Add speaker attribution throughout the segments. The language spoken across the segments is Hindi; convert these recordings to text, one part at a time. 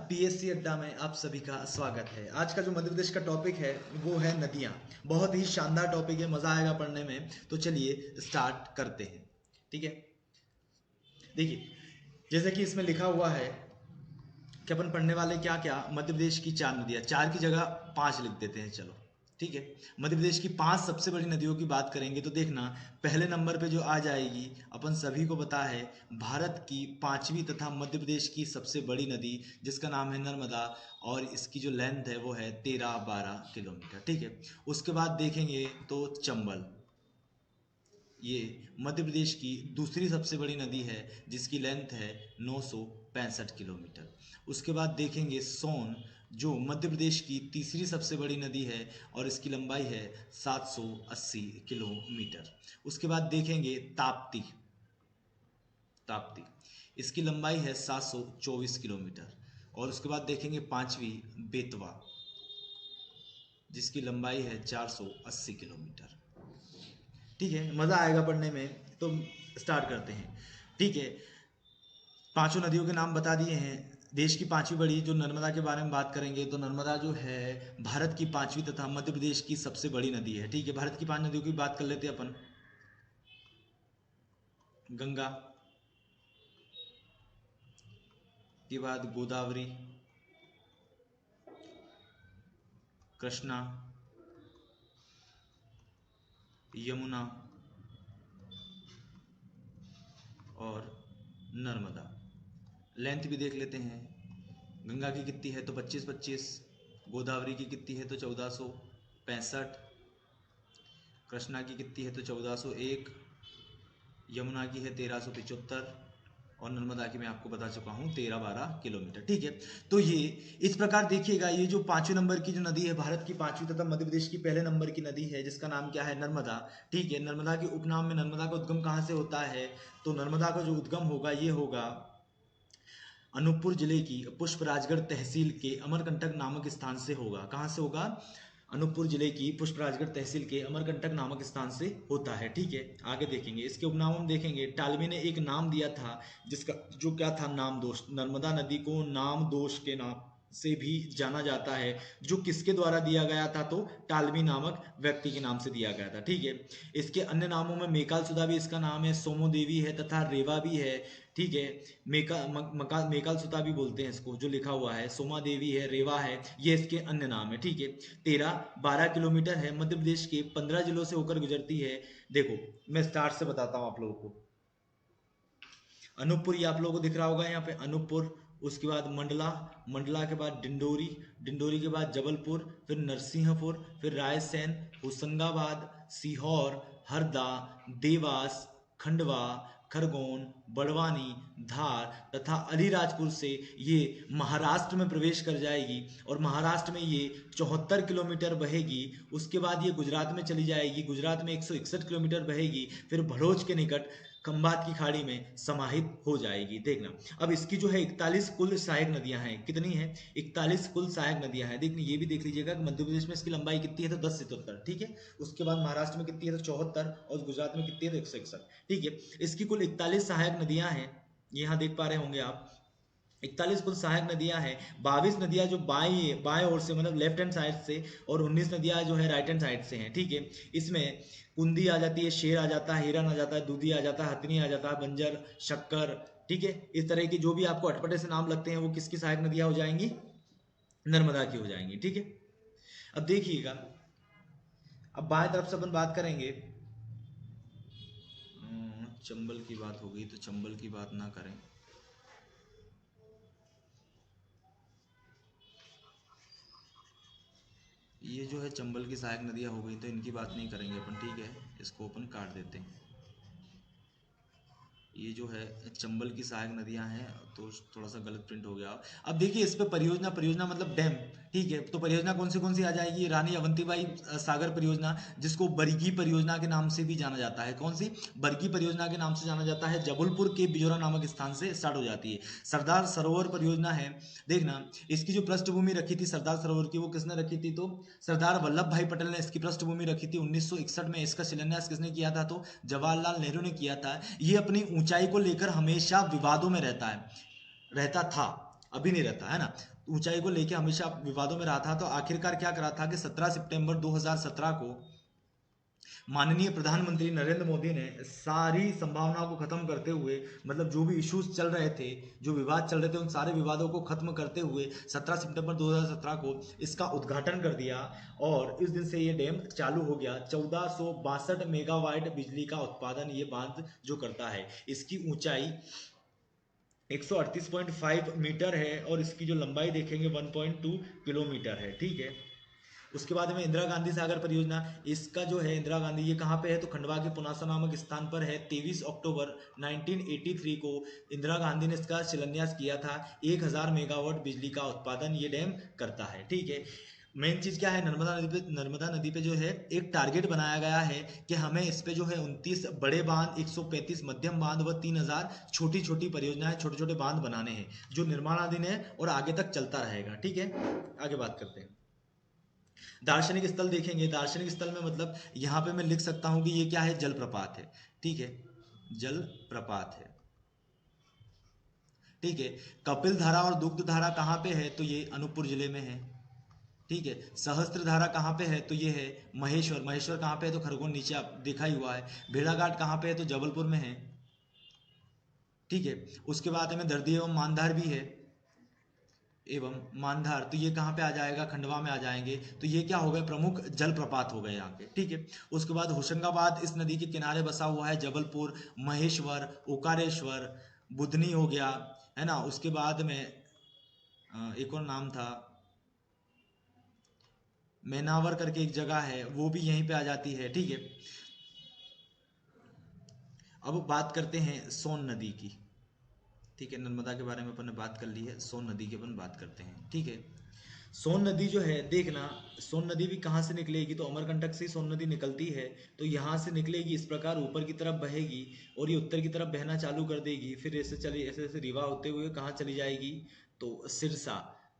Speaker 1: पीएससी अड्डा में आप सभी का स्वागत है। आज का जो मध्य प्रदेश का टॉपिक है वो है नदियाँ। बहुत ही शानदार टॉपिक है, मज़ा आएगा पढ़ने में। तो चलिए स्टार्ट करते हैं। ठीक है, देखिए जैसे कि इसमें लिखा हुआ है कि अपन पढ़ने वाले क्या क्या, मध्य प्रदेश की 4 नदियाँ, 4 की जगह 5 लिख देते हैं। चलो ठीक है, मध्य प्रदेश की 5 सबसे बड़ी नदियों की बात करेंगे तो देखना पहले नंबर पे जो आ जाएगी, अपन सभी को पता है, भारत की 5वीं तथा मध्य प्रदेश की सबसे बड़ी नदी जिसका नाम है नर्मदा, और इसकी जो लेंथ है वो है 13-12 किलोमीटर। ठीक है, उसके बाद देखेंगे तो चंबल, ये मध्य प्रदेश की दूसरी सबसे बड़ी नदी है जिसकी लेंथ है 965 किलोमीटर। उसके बाद देखेंगे सोन, जो मध्य प्रदेश की तीसरी सबसे बड़ी नदी है और इसकी लंबाई है 780 किलोमीटर। उसके बाद देखेंगे ताप्ती, ताप्ती इसकी लंबाई है 724 किलोमीटर। और उसके बाद देखेंगे 5वीं बेतवा, जिसकी लंबाई है 480 किलोमीटर। ठीक है, मज़ा आएगा पढ़ने में, तो स्टार्ट करते हैं। ठीक है, पांचों नदियों के नाम बता दिए हैं। देश की 5वीं बड़ी जो नर्मदा के बारे में बात करेंगे तो नर्मदा जो है भारत की 5वीं तथा मध्य प्रदेश की सबसे बड़ी नदी है। ठीक है, भारत की 5 नदियों की बात कर लेते हैं अपन। गंगा के बाद गोदावरी, कृष्णा, यमुना और नर्मदा। लेंथ भी देख लेते हैं। गंगा की कितनी है तो 25-25, गोदावरी की कितनी है तो 1465, कृष्णा की कितनी है तो 1401, यमुना की है 1375 और नर्मदा की मैं आपको बता चुका हूँ 13-12 किलोमीटर। ठीक है, तो ये इस प्रकार देखिएगा, ये जो 5वें नंबर की जो नदी है, भारत की 5वीं तथा मध्य प्रदेश की पहले नंबर की नदी है जिसका नाम क्या है, नर्मदा। ठीक है, नर्मदा के उपनाम में नर्मदा का उद्गम कहाँ से होता है, तो नर्मदा का जो उद्गम होगा ये होगा अनूपपुर जिले की पुष्पराजगढ़ तहसील के अमरकंटक नामक स्थान से होगा। कहाँ से होगा, अनूपपुर जिले की पुष्पराजगढ़ तहसील के अमरकंटक नामक स्थान से होता है। ठीक है, आगे देखेंगे इसके उपनाम हम देखेंगे। टालवी ने एक नाम दिया था जिसका जो क्या था, नाम दोष। नर्मदा नदी को नाम दोष के नाम से भी जाना जाता है, जो किसके द्वारा दिया गया था, तो टालवी नामक व्यक्ति के नाम से दिया गया था। ठीक है, इसके अन्य नामों में मेकाल सुधा भी इसका नाम है, सोमो देवी है तथा रेवा भी है। ठीक है, मेकाल सुता भी बोलते हैं इसको, जो लिखा हुआ है सोमा देवी है, रेवा है, ये इसके अन्य नाम है। ठीक है, 13-12 किलोमीटर है, मध्य प्रदेश के 15 जिलों से होकर गुजरती है। देखो मैं स्टार्ट से बताता हूँ आप लोगों को। अनूपपुर, ये आप लोगों को दिख रहा होगा यहाँ पे अनूपपुर, उसके बाद मंडला, मंडला के बाद डिंडोरी, डिंडोरी के बाद जबलपुर, फिर नरसिंहपुर, फिर रायसेन, होशंगाबाद, सीहोर, हरदा, देवास, खंडवा, खरगोन, बड़वानी, धार तथा अलीराजपुर से ये महाराष्ट्र में प्रवेश कर जाएगी और महाराष्ट्र में ये 74 किलोमीटर बहेगी। उसके बाद ये गुजरात में चली जाएगी, गुजरात में 161 किलोमीटर बहेगी, फिर भड़ोच के निकट खंबात की खाड़ी में समाहित हो जाएगी। देखना, अब इसकी जो है 41 कुल सहायक नदियां हैं। कितनी है, 41 कुल सहायक नदियां हैं। देखना, ये भी देख लीजिएगा कि मध्य प्रदेश में इसकी लंबाई कितनी है तो 1077। ठीक है, उसके बाद महाराष्ट्र में कितनी है तो 74 और गुजरात में कितनी है तो 161। ठीक है, इसकी कुल 41 सहायक नदियां हैं, यहाँ देख पा रहे होंगे आप। 41 कुल सहायक नदियां हैं, 22 नदियां जो बाएं ओर से मतलब लेफ्ट हैंड साइड से, और 19 नदियां जो है राइट हैंड साइड से हैं। ठीक है, इसमें कुंदी आ जाती है, शेर आ जाता है, हिरन आ जाता है, दूधी आ जाता है, हथनी आ जाता है, बंजर, शक्कर। ठीक है, इस तरह की जो भी आपको अटपटे से नाम लगते हैं वो किसकी सहायक नदियां हो जाएंगी, नर्मदा की हो जाएंगी। ठीक है, अब देखिएगा, अब बाएं तरफ से अपन बात करेंगे। चंबल की बात हो गई तो चंबल की बात ना करें। ये जो है चंबल की सहायक नदियाँ हो गई तो इनकी बात नहीं करेंगे अपन। ठीक है, इसको अपन काट देते हैं। ये जो है चंबल की सहायक नदियां हैं, तो थोड़ा सा गलत प्रिंट हो गया। अब देखिए इस पे परियोजना, परियोजना मतलब डैम। ठीक है, तो परियोजना कौन सी आ जाएगी, रानी अवंतीबाई सागर परियोजना, जिसको बरगी परियोजना के नाम से भी जाना जाता है। कौन सी, बरगी परियोजना के नाम से जाना जाता है, जबलपुर के बिजोरा नामक स्थान से स्टार्ट हो जाती है। सरदार सरोवर परियोजना है, देखना इसकी जो पृष्ठभूमि रखी थी सरदार सरोवर की, वो किसने रखी थी, तो सरदार वल्लभ भाई पटेल ने इसकी पृष्ठभूमि रखी थी। 1961 में इसका शिलान्यास किसने किया था, तो जवाहरलाल नेहरू ने किया था। ये अपनी ऊंचाई को लेकर हमेशा विवादों में रहता है, रहता था, अभी नहीं रहता है ना। ऊंचाई को लेके हमेशा विवादों में रहा था। तो आखिरकार क्या करा था कि 17 सितंबर 2017 को माननीय प्रधानमंत्री नरेंद्र मोदी ने सारी संभावनाओं को खत्म करते हुए, मतलब जो भी इश्यूज चल रहे थे, जो विवाद चल रहे थे, उन सारे विवादों को खत्म करते हुए 17 सितंबर 2017 को इसका उद्घाटन कर दिया और इस दिन से ये डैम चालू हो गया। 1462 मेगावाट बिजली का उत्पादन ये बांध जो करता है। इसकी ऊंचाई 138.5 मीटर है और इसकी जो लंबाई देखेंगे 1.2 किलोमीटर है। ठीक है, उसके बाद में इंदिरा गांधी सागर परियोजना, इसका जो है इंदिरा गांधी, ये कहाँ पे है तो खंडवा के पुनासा नामक स्थान पर है। 23 अक्टूबर 1983 को इंदिरा गांधी ने इसका शिलान्यास किया था। 1000 मेगावाट बिजली का उत्पादन ये डैम करता है। ठीक है, मेन चीज क्या है, नर्मदा नदी पे जो है एक टारगेट बनाया गया है कि हमें इस पे जो है 29 बड़े बांध, 135 मध्यम बांध व 3000 छोटी छोटी परियोजनाएं, छोटे छोटे बांध बनाने हैं जो निर्माणाधीन है और आगे तक चलता रहेगा। ठीक है, आगे बात करते हैं। दार्शनिक स्थल देखेंगे। दार्शनिक स्थल में मतलब यहाँ पे मैं लिख सकता हूँ कि ये क्या है, जलप्रपात है। ठीक है, जलप्रपात है। ठीक है, कपिल धारा और दुग्ध धारा कहाँ पे है तो ये अनूपपुर जिले में है। ठीक है, सहस्त्र धारा कहाँ पे है तो ये है महेश्वर। महेश्वर कहाँ पे है तो खरगोन, नीचे आप देखा ही हुआ है। भेड़ाघाट कहाँ पे है तो जबलपुर में है। ठीक है, उसके बाद में दर्दी एवं मानधार भी है, एवं मानधार, तो ये कहाँ पे आ जाएगा, खंडवा में आ जाएंगे। तो ये क्या हो गए, प्रमुख जलप्रपात हो गए यहाँ के। ठीक है, उसके बाद होशंगाबाद इस नदी के किनारे बसा हुआ है। जबलपुर, महेश्वर, ओकारेश्वर, बुधनी हो गया, है ना। उसके बाद में एक और नाम था, मैनावर करके एक जगह है, वो भी यहीं पे आ जाती है। ठीक है, अब बात करते हैं सोन नदी की। ठीक है, नर्मदा के बारे में अपन ने बात कर ली है, सोन नदी की अपन बात करते हैं। ठीक है, सोन नदी जो है देखना, सोन नदी भी कहाँ से निकलेगी तो अमरकंटक से ही सोन नदी निकलती है। तो यहाँ से निकलेगी, इस प्रकार ऊपर की तरफ बहेगी और ये उत्तर की तरफ बहना चालू कर देगी। फिर ऐसे चली, ऐसे ऐसे रीवा होते हुए कहाँ चली जाएगी तो सिरसा।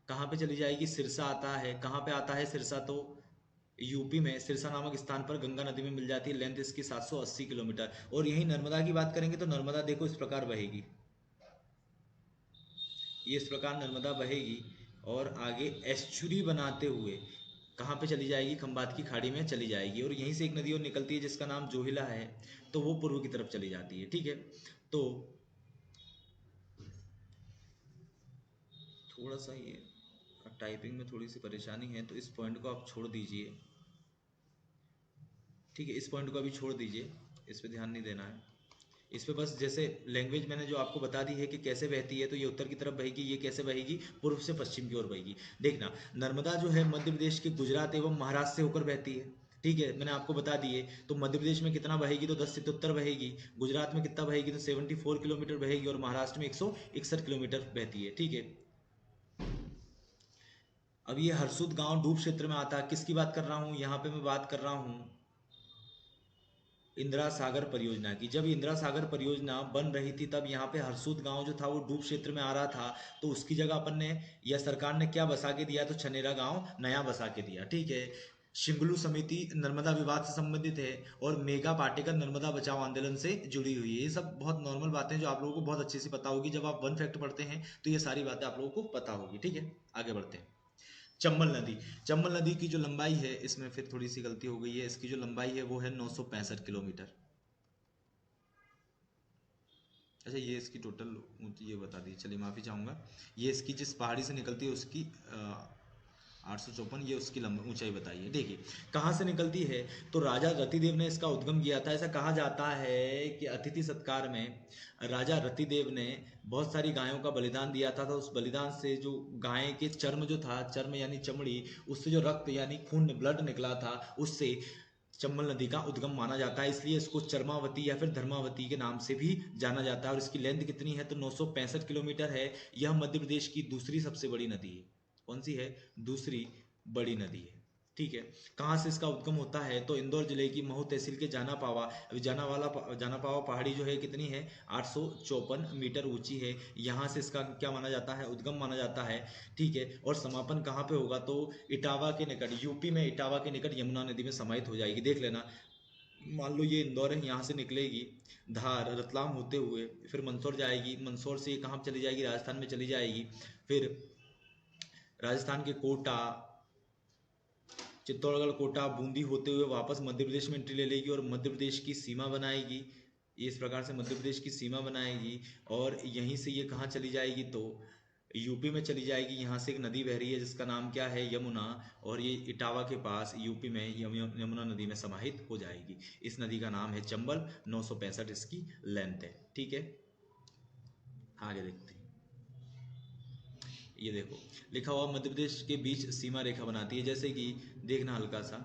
Speaker 1: कहाँ पे चली जाएगी, सिरसा आता है। कहाँ पे आता है सिरसा तो यूपी में सिरसा नामक स्थान पर गंगा नदी में मिल जाती है। लेंथ इसकी 780 किलोमीटर। और यही नर्मदा की बात करेंगे तो नर्मदा देखो इस प्रकार बहेगी, ये इस प्रकार नर्मदा बहेगी और आगे एस्चुरी बनाते हुए कहाँ पे चली जाएगी, खंबात की खाड़ी में चली जाएगी। और यहीं से एक नदी और निकलती है जिसका नाम जोहिला है, तो वो पूर्व की तरफ चली जाती है। ठीक है, तो थोड़ा सा ये टाइपिंग में थोड़ी सी परेशानी है तो इस पॉइंट को आप छोड़ दीजिए। ठीक है, इस पॉइंट को अभी छोड़ दीजिए, इस पे ध्यान नहीं देना है। इस पे बस जैसे लैंग्वेज मैंने जो आपको बता दी है कि कैसे बहती है, तो ये उत्तर की तरफ बहेगी, ये कैसे बहेगी, पूर्व से पश्चिम की ओर बहेगी। देखना, नर्मदा जो है मध्य प्रदेश के गुजरात एवं महाराष्ट्र से होकर बहती है। ठीक है, मैंने आपको बता दिए। तो मध्य प्रदेश में कितना बहेगी तो 10 से बहेगी। गुजरात में कितना बहेगी तो 74 किलोमीटर बहेगी और महाराष्ट्र में 161 किलोमीटर बहती है। ठीक है, अब ये हरसुद गांव डूब क्षेत्र में आता है। किसकी बात कर रहा हूँ यहाँ पे, मैं बात कर रहा हूँ इंदिरा सागर परियोजना की। जब इंदिरा सागर परियोजना बन रही थी तब यहाँ पे हरसूद गांव जो था वो डूब क्षेत्र में आ रहा था। तो उसकी जगह अपन ने या सरकार ने क्या बसा के दिया तो छनेरा गांव नया बसा के दिया। ठीक है, शिंगलू समिति नर्मदा विवाद से संबंधित है और मेगा पाटेकर नर्मदा बचाओ आंदोलन से जुड़ी हुई है। ये सब बहुत नॉर्मल बातें जो आप लोगों को बहुत अच्छे से पता होगी। जब आप वन फैक्ट पढ़ते हैं तो ये सारी बातें आप लोगों को पता होगी। ठीक है, आगे बढ़ते हैं। चंबल नदी, चंबल नदी की जो लंबाई है, इसमें फिर थोड़ी सी गलती हो गई है, इसकी जो लंबाई है वो है 965 किलोमीटर। अच्छा, ये इसकी टोटल ये बता दी, चलिए माफ़ी चाहूँगा। ये इसकी जिस पहाड़ी से निकलती है उसकी 854, ये उसकी ऊंचाई बताई है। देखिए कहाँ से निकलती है तो राजा रतिदेव ने इसका उद्गम किया था। ऐसा कहा जाता है कि अतिथि सत्कार में राजा रतिदेव ने बहुत सारी गायों का बलिदान दिया था। तो उस बलिदान से जो गाय के चर्म जो था, चर्म यानी चमड़ी, उससे जो रक्त यानी खून ब्लड निकला था, उससे चंबल नदी का उद्गम माना जाता है। इसलिए इसको चर्मावती या फिर धर्मावती के नाम से भी जाना जाता है। और इसकी लेंथ कितनी है तो 965 किलोमीटर है। यह मध्य प्रदेश की दूसरी सबसे बड़ी नदी है। कौन सी है, दूसरी बड़ी नदी है। ठीक है, कहाँ से इसका उद्गम होता है तो इंदौर जिले की महू तहसील के जाना पावा पहाड़ी जो है कितनी है 854 मीटर ऊंची है। यहाँ से इसका क्या माना जाता है, उद्गम माना जाता है। ठीक है, और समापन कहाँ पे होगा तो इटावा के निकट, यूपी में इटावा के निकट यमुना नदी में समाहित हो जाएगी। देख लेना, मान लो ये इंदौर है, यहाँ से निकलेगी धार रतलाम होते हुए, फिर मंदसौर जाएगी, मंदसौर से ये कहाँ चली जाएगी, राजस्थान में चली जाएगी। फिर राजस्थान के कोटा, चित्तौड़गढ़, कोटा, बूंदी होते हुए वापस मध्य प्रदेश में एंट्री ले लेगी और मध्य प्रदेश की सीमा बनाएगी। इस प्रकार से मध्य प्रदेश की सीमा बनाएगी और यहीं से ये कहाँ चली जाएगी तो यूपी में चली जाएगी। यहाँ से एक नदी बह रही है जिसका नाम क्या है, यमुना, और ये इटावा के पास यूपी में यमुना नदी में समाहित हो जाएगी। इस नदी का नाम है चंबल, 965 इसकी लेंथ है। ठीक है, आगे देखते हैं। ये देखो लिखा हुआ मध्य प्रदेश के बीच सीमा रेखा बनाती है, जैसे कि देखना हल्का सा,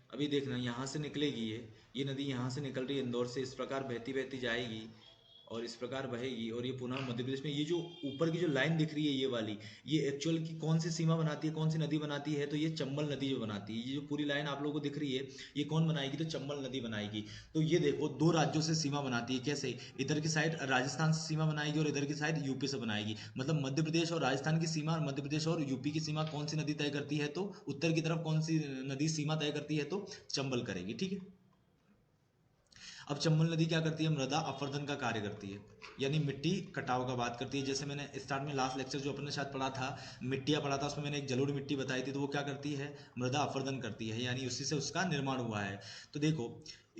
Speaker 1: अभी देखना यहाँ से निकलेगी ये नदी यहाँ से निकल रही है इंदौर से, इस प्रकार बहती बहती जाएगी और इस प्रकार बहेगी और ये पुनः मध्य प्रदेश में, ये जो ऊपर की जो लाइन दिख रही है ये वाली, ये एक्चुअल की कौन सी सीमा बनाती है, कौन सी नदी बनाती है, तो ये चंबल नदी जो बनाती है। ये जो पूरी लाइन आप लोगों को दिख रही है ये कौन बनाएगी, तो चंबल नदी बनाएगी। तो ये देखो दो राज्यों से सीमा बनाती है, कैसे, इधर की साइड राजस्थान से सीमा बनाएगी और इधर की साइड यूपी से बनाएगी। मतलब मध्य प्रदेश और राजस्थान की सीमा और मध्य प्रदेश और यूपी की सीमा कौन सी नदी तय करती है, तो उत्तर की तरफ कौन सी नदी सीमा तय करती है, तो चंबल करेगी। ठीक है, अब चंबल नदी क्या करती है, मृदा अपरदन का कार्य करती है, यानी मिट्टी कटाव का बात करती है। जैसे मैंने स्टार्ट में लास्ट लेक्चर जो अपने साथ पढ़ा था, मिट्टियाँ पढ़ा था, उसमें मैंने एक जलोढ़ मिट्टी बताई थी, तो वो क्या करती है, मृदा अपरदन करती है, यानी उसी से उसका निर्माण हुआ है। तो देखो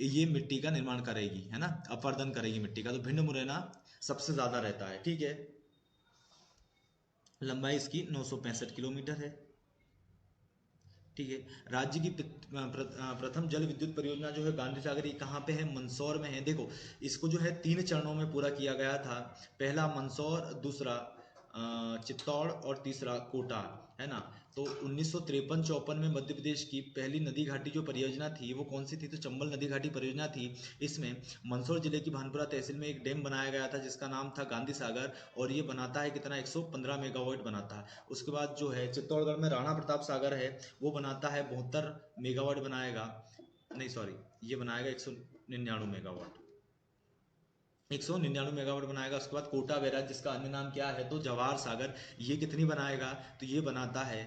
Speaker 1: ये मिट्टी का निर्माण करेगी, है ना, अपरदन करेगी मिट्टी का। तो भिंड मुरैना सबसे ज्यादा रहता है। ठीक है, लंबाई इसकी 965 किलोमीटर है। ठीक है, राज्य की प्रथम जल विद्युत परियोजना जो है गांधी सागर, ये कहाँ पे है, मंदसौर में है। देखो इसको जो है 3 चरणों में पूरा किया गया था। पहला मंदसौर, दूसरा चित्तौड़ और तीसरा कोटा, है ना। तो 1953-54 में मध्य प्रदेश की पहली नदी घाटी जो परियोजना थी वो कौन सी थी, तो चंबल नदी घाटी परियोजना थी। इसमें मंदसौर जिले की भानपुरा तहसील में एक डैम बनाया गया था जिसका नाम था गांधी सागर, और ये बनाता है कितना, 115 मेगावाट बनाता है। उसके बाद जो है चित्तौड़गढ़ में राणा प्रताप सागर है, वो बनाता है 72 मेगावाट बनाएगा, नहीं सॉरी, ये बनाएगा 199 मेगावाट, 199 मेगावाट बनाएगा। उसके बाद कोटा बैराज जिसका अन्य नाम क्या है, तो जवाहर सागर, ये कितनी बनाएगा, तो ये बनाता है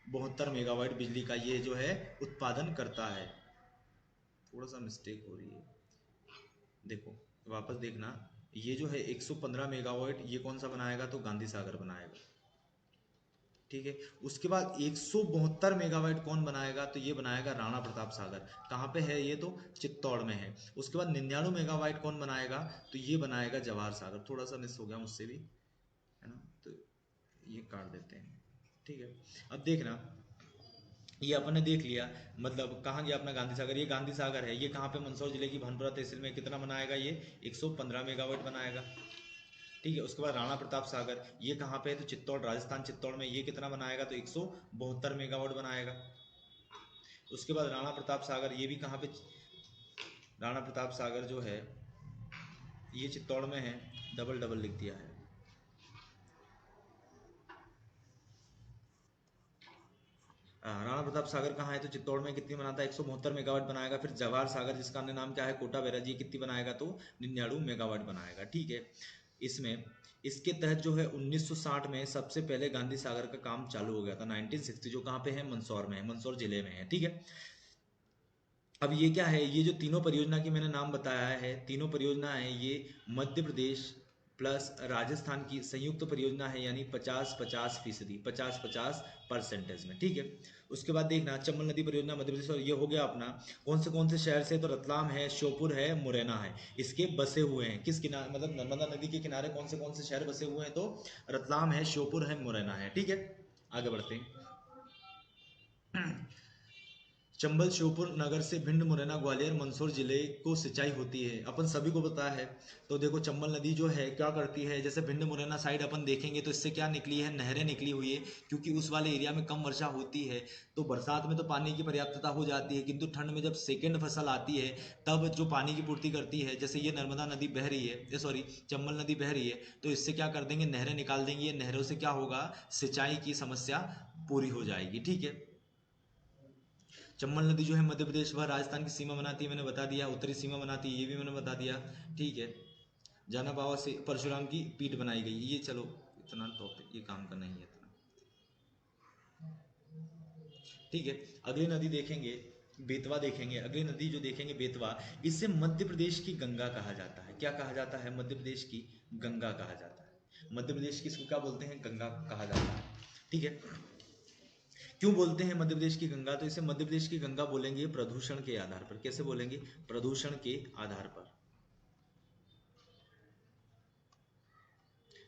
Speaker 1: 72 मेगावाट बिजली का, ये जो है उत्पादन करता है। थोड़ा सा मिस्टेक हो रही है, देखो वापस देखना, ये जो है 115 मेगावाट ये कौन सा बनाएगा, तो गांधी सागर बनाएगा। ठीक है, उसके बाद 172 मेगावाट कौन बनाएगा, तो ये बनाएगा राणा प्रताप सागर। कहाँ पे है ये, तो चित्तौड़ में है। उसके बाद 99 मेगावाट कौन बनाएगा, तो ये बनाएगा जवाहर सागर। थोड़ा सा मिस हो गया मुझसे भी, है ना, तो ये काट देते हैं। ठीक है, अब देखना, ये अपन ने देख लिया, मतलब कहाँ गया अपना गांधी सागर, ये गांधी सागर है, ये कहाँ पे, मंदसौर जिले की भानपुरा तहसील में। कितना बनाएगा ये, 115 मेगावाट बनाएगा। ठीक है, उसके बाद राणा प्रताप सागर, ये कहाँ पे है, तो चित्तौड़, राजस्थान चित्तौड़ में, ये कितना बनाएगा, तो 172 मेगावाट बनाएगा। उसके बाद राणा प्रताप सागर, ये भी कहाँ पे, राणा प्रताप सागर जो है ये चित्तौड़ में है, डबल डबल लिख दिया है। राणा प्रताप सागर कहाँ है, तो चित्तौड़ में। कितनी बनाता है, 172 मेगावाट बनाएगा। फिर जवाहर सागर जिसका अन्य नाम क्या है, कोटा बैराज, ये कितनी बनाएगा, तो 99 मेगावाट बनाएगा। ठीक है, इसमें इसके तहत जो है 1960 में सबसे पहले गांधी सागर का काम चालू हो गया था, 1960, जो कहाँ पे है, मंदसौर में है, मंदसौर जिले में है। ठीक है, अब ये क्या है, ये जो तीनों परियोजना की मैंने नाम बताया है, तीनों परियोजना है ये मध्य प्रदेश प्लस राजस्थान की संयुक्त परियोजना है, यानी 50-50%, 50-50% में। ठीक है, उसके बाद देखना चंबल नदी परियोजना मध्य प्रदेश, और ये हो गया अपना कौन से शहर से, तो रतलाम है, श्योपुर है, मुरैना है, इसके बसे हुए हैं। किस किनारे, मतलब नर्मदा नदी के किनारे कौन से शहर बसे हुए हैं, तो रतलाम है, श्योपुर है, मुरैना है। ठीक है, आगे बढ़ते हैं। चंबल, श्योपुर नगर से भिंड, मुरैना, ग्वालियर, मंदसौर जिले को सिंचाई होती है, अपन सभी को पता है। तो देखो चंबल नदी जो है क्या करती है, जैसे भिंड मुरैना साइड अपन देखेंगे तो इससे क्या निकली है, नहरें निकली हुई है, क्योंकि उस वाले एरिया में कम वर्षा होती है। तो बरसात में तो पानी की पर्याप्तता हो जाती है, किंतु ठंड में जब सेकेंड फसल आती है तब जो पानी की पूर्ति करती है, जैसे ये नर्मदा नदी बह रही है, सॉरी चंबल नदी बह रही है, तो इससे क्या कर देंगे, नहरें निकाल देंगे। ये नहरों से क्या होगा, सिंचाई की समस्या पूरी हो जाएगी। ठीक है, चंबल नदी जो है मध्य प्रदेश व राजस्थान की सीमा बनाती है, मैंने बता दिया। उत्तरी सीमा बनाती है, ये भी मैंने बता दिया। ठीक है, जाना बाबा से परशुराम की पीठ बनाई गई, ये चलो इतना टॉपिक, ये काम का नहीं है इतना। ठीक है, अगली नदी देखेंगे, बेतवा देखेंगे, अगली नदी जो देखेंगे बेतवा, इसे मध्य प्रदेश की गंगा कहा जाता है। क्या कहा जाता है? मध्य प्रदेश की गंगा कहा जाता है। मध्य प्रदेश की इसको क्या बोलते हैं? गंगा कहा जाता है। ठीक है, क्यों बोलते हैं मध्य प्रदेश की गंगा? तो इसे मध्य प्रदेश की गंगा बोलेंगे प्रदूषण के आधार पर। कैसे बोलेंगे? प्रदूषण के आधार पर।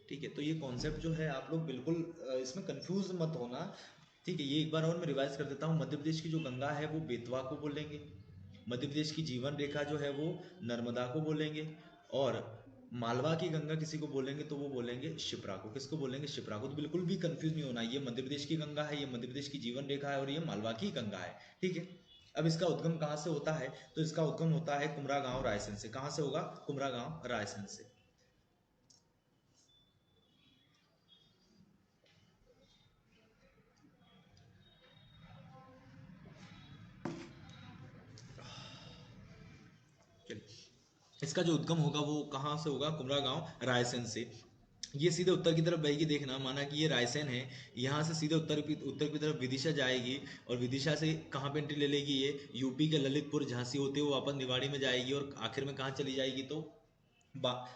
Speaker 1: ठीक है, तो ये कॉन्सेप्ट जो है आप लोग बिल्कुल इसमें कंफ्यूज मत होना। ठीक है, ये एक बार और मैं रिवाइज कर देता हूँ। मध्य प्रदेश की जो गंगा है वो बेतवा को बोलेंगे, मध्य प्रदेश की जीवन रेखा जो है वो नर्मदा को बोलेंगे, और मालवा की गंगा किसी को बोलेंगे तो वो बोलेंगे शिप्रा को। किसको बोलेंगे? शिप्रा को। तो बिल्कुल भी कंफ्यूज नहीं होना, ये मध्य प्रदेश की गंगा है, ये मध्य प्रदेश की जीवन रेखा है, और ये मालवा की गंगा है। ठीक है, अब इसका उद्गम कहाँ से होता है? तो इसका उद्गम होता है कुमरा गांव रायसेन से। कहाँ से होगा? कुमरा गांव रायसेन से। चलिए, इसका जो उद्गम होगा वो कहाँ से होगा? कुमरा गांव रायसेन से। ये सीधे उत्तर की तरफ बहेगी। देखना, माना कि ये रायसेन है, यहाँ से सीधे उत्तर की तरफ विदिशा जाएगी, और विदिशा से कहाँ पे एंट्री ले लेगी? ये यूपी के ललितपुर झांसी होते हुए वापस निवाड़ी में जाएगी, और आखिर में कहाँ चली जाएगी? तो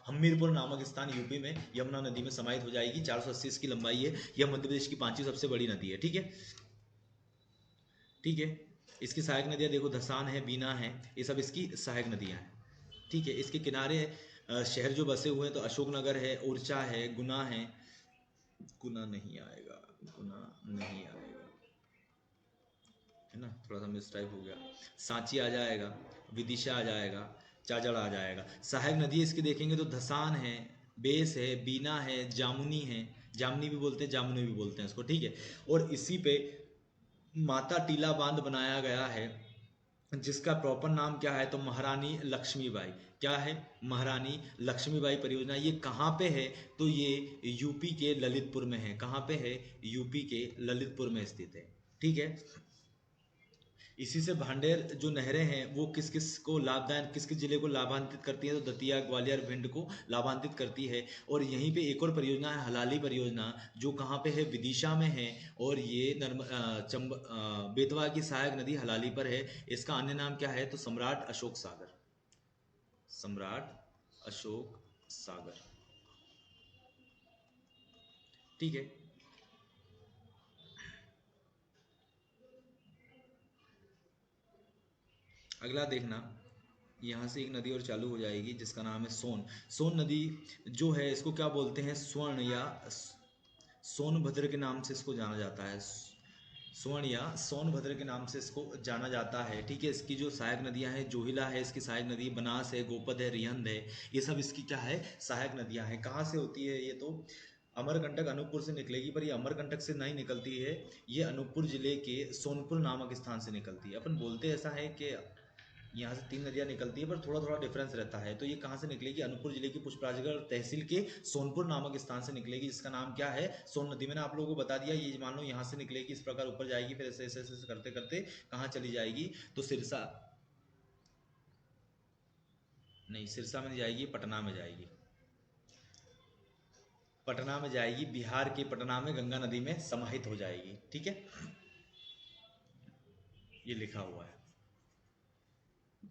Speaker 1: हमीरपुर नामक स्थान यूपी में यमुना नदी में समाहित हो जाएगी। 480 इसकी लंबाई है। यह मध्य प्रदेश की पांचवी सबसे बड़ी नदी है। ठीक है, ठीक है। इसकी सहायक नदियाँ देखो, धसान है, बीना है, ये सब इसकी सहायक नदियाँ हैं। ठीक है, इसके किनारे शहर जो बसे हुए हैं तो अशोकनगर है, उर्चा है, गुना है। गुना नहीं आएगा, गुना नहीं आएगा, है ना, थोड़ा सा मिस टाइप हो गया। सांची आ जाएगा, विदिशा आ जाएगा, चाचड़ आ जाएगा। सहायक नदी इसकी देखेंगे तो धसान है, बेस है, बीना है, जामुनी है, जामनी भी बोलते हैं, जामुनी भी बोलते हैं इसको। ठीक है, और इसी पे माता टीला बांध बनाया गया है, जिसका प्रॉपर नाम क्या है? तो महारानी लक्ष्मीबाई। क्या है? महारानी लक्ष्मीबाई परियोजना। ये कहाँ पे है? तो ये यूपी के ललितपुर में है। कहाँ पे है? यूपी के ललितपुर में स्थित है। ठीक है, इसी से भांडेर जो नहरें हैं वो किस किस को लाभदायक, किस किस जिले को लाभान्वित करती है? तो दतिया, ग्वालियर, भिंड को लाभान्वित करती है। और यहीं पे एक और परियोजना है, हलाली परियोजना, जो कहाँ पे है? विदिशा में है, और ये बेतवा की सहायक नदी हलाली पर है। इसका अन्य नाम क्या है? तो सम्राट अशोक सागर। सम्राट अशोक सागर। ठीक है, अगला देखना, यहाँ से एक नदी और चालू हो जाएगी जिसका नाम है सोन। सोन नदी जो है इसको क्या बोलते हैं? स्वर्ण या सोनभद्र के नाम से इसको जाना जाता है। स्वर्ण या सोनभद्र के नाम से इसको जाना जाता है। ठीक है, इसकी जो सहायक नदियां हैं, जोहिला है इसकी सहायक नदी, बनास है, गोपद है, रिहंद है, ये सब इसकी क्या है? सहायक नदियां हैं। कहाँ से होती है ये? तो अमरकंटक अनूपपुर से निकलेगी, पर ये अमरकंटक से नहीं निकलती है, ये अनूपपुर जिले के सोनपुर नामक स्थान से निकलती है। अपन बोलते ऐसा है कि यहाँ से तीन नदियाँ निकलती है, पर थोड़ा थोड़ा डिफरेंस रहता है। तो ये कहाँ से निकलेगी? अनूपपुर जिले की पुष्पराजगढ़ तहसील के सोनपुर नामक स्थान से निकलेगी, जिसका नाम क्या है? सोन नदी। मैंने आप लोगों को बता दिया, ये मान लो यहाँ से निकलेगी, इस प्रकार ऊपर जाएगी, फिर ऐसे ऐसे ऐसे करते करते कहाँ चली जाएगी? तो सिरसा नहीं, सिरसा में नहीं जाएगी, पटना में जाएगी। पटना में जाएगी, बिहार के पटना में गंगा नदी में समाहित हो जाएगी। ठीक है, ये लिखा हुआ है।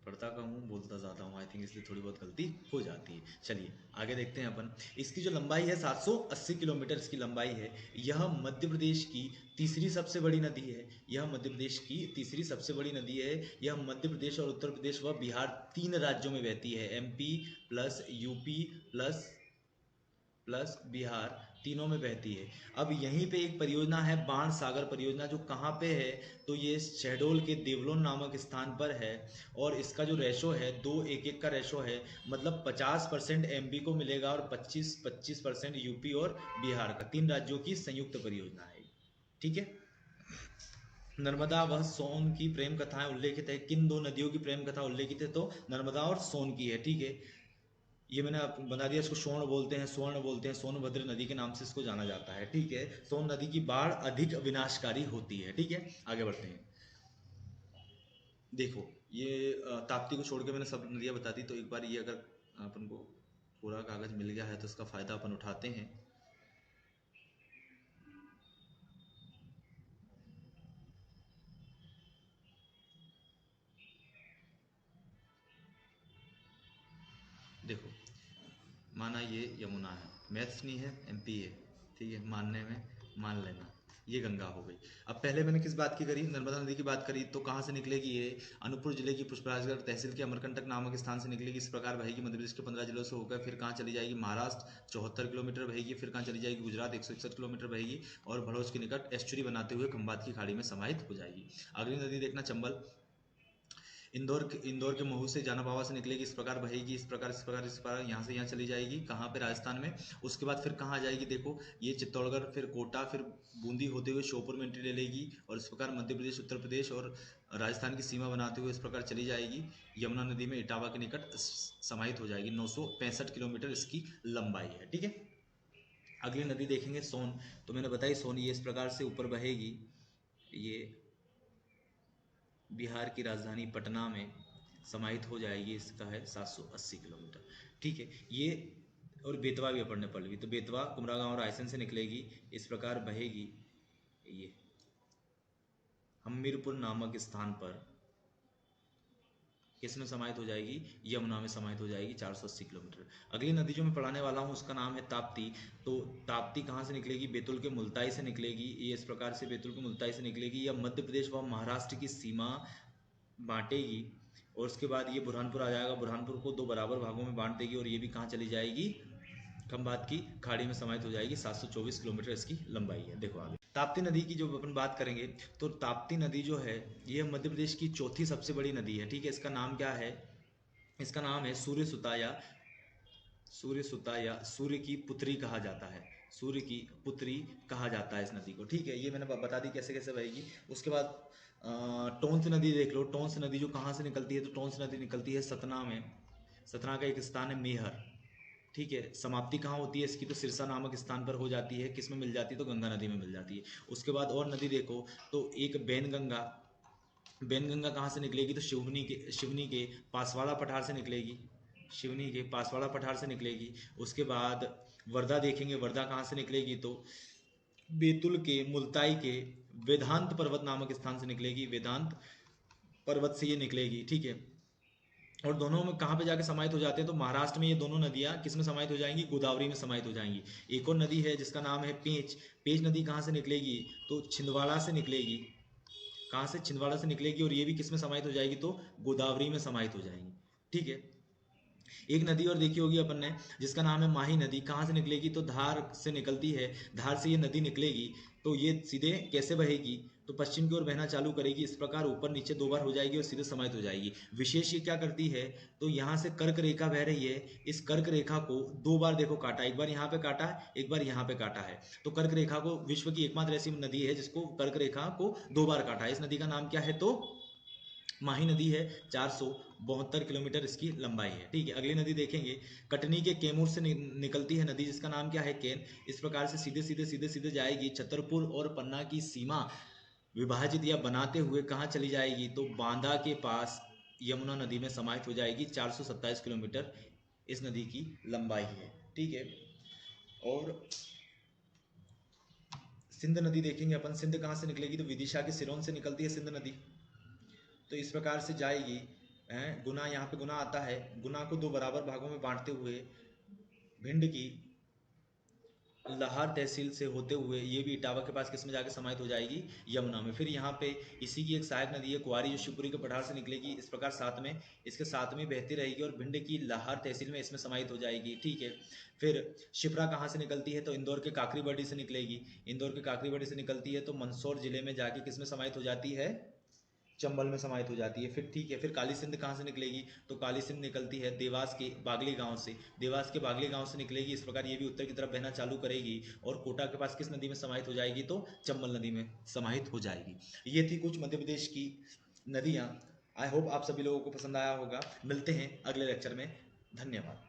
Speaker 1: पढ़ता कम हूँ, बोलता ज़्यादा हूँ, आई थिंक, इसलिए थोड़ी बहुत गलती हो जाती है। चलिए आगे देखते हैं अपन। इसकी जो लंबाई है 780 किलोमीटर इसकी लंबाई है। यह मध्य प्रदेश की तीसरी सबसे बड़ी नदी है। यह मध्य प्रदेश की तीसरी सबसे बड़ी नदी है। यह मध्य प्रदेश और उत्तर प्रदेश व बिहार तीन राज्यों में बहती है। MP plus UP plus plus Bihar तीनों में बहती है। अब यहीं पे एक परियोजना है, बाण सागर परियोजना, जो कहाँ पे है? तो ये शहडोल के देवलोन नामक स्थान पर है, और इसका जो रेशो है 2:1:1 का रेशो है। मतलब 50% एमपी को मिलेगा और 25% यूपी और बिहार का, तीन राज्यों की संयुक्त परियोजना है। ठीक है, नर्मदा व सोन की प्रेम कथाएं उल्लेखित है। किन दो नदियों की प्रेम कथा उल्लेखित है? तो नर्मदा और सोन की है। ठीक है, ये मैंने आपको बता दिया, इसको स्वर्ण बोलते हैं, स्वर्ण बोलते हैं, सोनभद्र नदी के नाम से इसको जाना जाता है। ठीक है, सोन नदी की बाढ़ अधिक विनाशकारी होती है। ठीक है, आगे बढ़ते हैं। देखो, ये ताप्ती को छोड़ के मैंने सब नदियाँ बता दी, तो एक बार ये अगर अपन को पूरा कागज मिल गया है तो इसका फायदा अपन उठाते हैं। देखो, माना ये यमुना है, मैथ्स नहीं है, एमपी है, ठीक है, मानने में मान लेना, ये गंगा हो गई। अब पहले मैंने किस बात की करी, नर्मदा नदी की बात करी, तो कहाँ से निकलेगी ये, अनूपपुर जिले की पुष्पराजगढ़ तहसील के अमरकंटक नामक स्थान से निकलेगी। इस प्रकार बहेगी मध्य प्रदेश के 15 जिलों से होकर, फिर कहाँ चली जाएगी, महाराष्ट्र 74 किलोमीटर बहेगी, फिर कहाँ चली जाएगी, गुजरात 161 किलोमीटर बहेगी, और भड़ोस के निकट एस्चुरी बनाते हुए खंबात की खाड़ी में समाहित हो जाएगी। अगली नदी देखना, चंबल, इंदौर के महू से जानापावा से निकलेगी, इस प्रकार बहेगी, इस प्रकार यहाँ से यहाँ चली जाएगी, कहाँ पे, राजस्थान में। उसके बाद फिर कहाँ जाएगी, देखो ये चित्तौड़गढ़, फिर कोटा, फिर बूंदी होते हुए श्योपुर में एंट्री ले लेगी, और इस प्रकार मध्य प्रदेश, उत्तर प्रदेश और राजस्थान की सीमा बनाते हुए इस प्रकार चली जाएगी, यमुना नदी में इटावा के निकट समाहित हो जाएगी। 965 किलोमीटर इसकी लंबाई है, ठीक है। अगली नदी देखेंगे सोन, तो मैंने बताई सोन, ये इस प्रकार से ऊपर बहेगी, ये बिहार की राजधानी पटना में समाहित हो जाएगी, इसका है 780 किलोमीटर, ठीक है ये। और बेतवा भी अपन ने पढ़ ली, तो बेतवा कुमरा गांव रायसेन से निकलेगी, इस प्रकार बहेगी, ये हमीरपुर नामक स्थान पर किसमें समाहित हो जाएगी, यमुना में समाहित हो जाएगी, 480 किलोमीटर। अगली नदी जो मैं पढ़ाने वाला हूँ उसका नाम है ताप्ती। तो ताप्ती कहाँ से निकलेगी, बैतूल के मुल्ताई से निकलेगी, ये इस प्रकार से बैतूल के मुल्ताई से निकलेगी, या मध्य प्रदेश व महाराष्ट्र की सीमा बांटेगी, और उसके बाद ये बुरहानपुर आ जाएगा, बुरहानपुर को 2 बराबर भागों में बांट देगी, और ये भी कहाँ चली जाएगी, खंबात की खाड़ी में समाहित हो जाएगी। 724 किलोमीटर इसकी लंबाई है। देखो आगे ताप्ती नदी की जो अपन बात करेंगे, तो ताप्ती नदी जो है ये मध्य प्रदेश की चौथी सबसे बड़ी नदी है, ठीक है। इसका नाम क्या है, इसका नाम है सूर्यसुता, या सूर्य की पुत्री कहा जाता है, सूर्य की पुत्री कहा जाता है इस नदी को, ठीक है। ये मैंने बता दी कैसे कैसे बहेगी। उसके बाद टोंस नदी देख लो, टोंस नदी जो कहाँ से निकलती है, तो टोंस नदी निकलती है सतना में, सतना का एक स्थान है मेहर, ठीक है। समाप्ति कहाँ होती है इसकी, तो सिरसा नामक स्थान पर हो जाती है, किस में मिल जाती है, तो गंगा नदी में मिल जाती है। उसके बाद और नदी देखो, तो एक बैनगंगा, बैनगंगा कहाँ से निकलेगी, तो शिवनी के पासवाड़ा पठार से निकलेगी, शिवनी के पासवाड़ा पठार से निकलेगी। उसके बाद वर्धा देखेंगे, वर्धा कहाँ से निकलेगी, तो बैतूल के मुल्ताई के वेदांत पर्वत नामक स्थान से निकलेगी, वेदांत पर्वत से ये निकलेगी, ठीक है। और दोनों में कहाँ पे जाके समाहित हो जाते हैं, तो महाराष्ट्र में ये दोनों नदियाँ किस में समाहित हो जाएंगी, गोदावरी में समाहित हो जाएंगी। एक और नदी है जिसका नाम है पेंच, पेंच नदी कहाँ से निकलेगी, तो छिंदवाड़ा से निकलेगी, कहाँ से, छिंदवाड़ा से निकलेगी, और ये भी किस में समाहित हो जाएगी, तो गोदावरी में समाहित हो जाएंगी, ठीक है। एक नदी और देखी होगी अपन ने जिसका नाम है माही नदी, कहाँ से निकलेगी, तो धार से निकलती है, धार से ये नदी निकलेगी, तो ये सीधे कैसे बहेगी, तो पश्चिम की ओर बहना चालू करेगी, इस प्रकार ऊपर नीचे 2 बार हो जाएगी और सीधे समाहित हो जाएगी। विशेष ये क्या करती है, तो यहाँ से कर्क रेखा बह रही है, इस कर्क रेखा को 2 बार देखो काटा, एक बार यहाँ पे काटा, एक बार यहाँ पे काटा है। तो कर्क रेखा को, विश्व की एकमात्र ऐसी नदी है जिसको कर्क रेखा को 2 बार काटा है, इस नदी का नाम क्या है, तो माही नदी है। 472 किलोमीटर इसकी लंबाई है, ठीक है। अगली नदी देखेंगे, कटनी के कैमूर से निकलती है नदी जिसका नाम क्या है, केन, इस प्रकार से सीधे सीधे सीधे सीधे जाएगी, छतरपुर और पन्ना की सीमा विभाजित या बनाते हुए कहाँ चली जाएगी, तो बांदा के पास यमुना नदी में समाहित हो जाएगी। 427 किलोमीटर इस नदी की लंबाई है, ठीक है। और सिंध नदी देखेंगे अपन, सिंध कहाँ से निकलेगी, तो विदिशा के सिरोंज से निकलती है सिंध नदी, तो इस प्रकार से जाएगी। गुना, यहाँ पे गुना आता है, गुना को 2 बराबर भागों में बांटते हुए भिंड की लाहौर तहसील से होते हुए ये भी इटावा के पास किसमें जाके समाहित हो जाएगी, यमुना में। फिर यहाँ पे इसी की एक सहायक नदी है कुआरी, जो शिवपुरी के पठार से निकलेगी, इस प्रकार साथ में इसके साथ में बहती रहेगी और भिंड की लाहौर तहसील में इसमें समाहित हो जाएगी, ठीक है। फिर शिप्रा कहाँ से निकलती है, तो इंदौर के काकरीबड़ी से निकलेगी, इंदौर के काकरीबड़ी से निकलती है तो मंदसौर जिले में जाके किसमें समाहित हो जाती है, चंबल में समाहित हो जाती है, फिर ठीक है। फिर काली सिंध कहाँ से निकलेगी, तो काली सिंध निकलती है देवास के बागली गांव से, देवास के बागली गांव से निकलेगी, इस प्रकार ये भी उत्तर की तरफ बहना चालू करेगी और कोटा के पास किस नदी में समाहित हो जाएगी, तो चंबल नदी में समाहित हो जाएगी। ये थी कुछ मध्य प्रदेश की नदियाँ। आई होप आप सभी लोगों को पसंद आया होगा। मिलते हैं अगले लेक्चर में, धन्यवाद।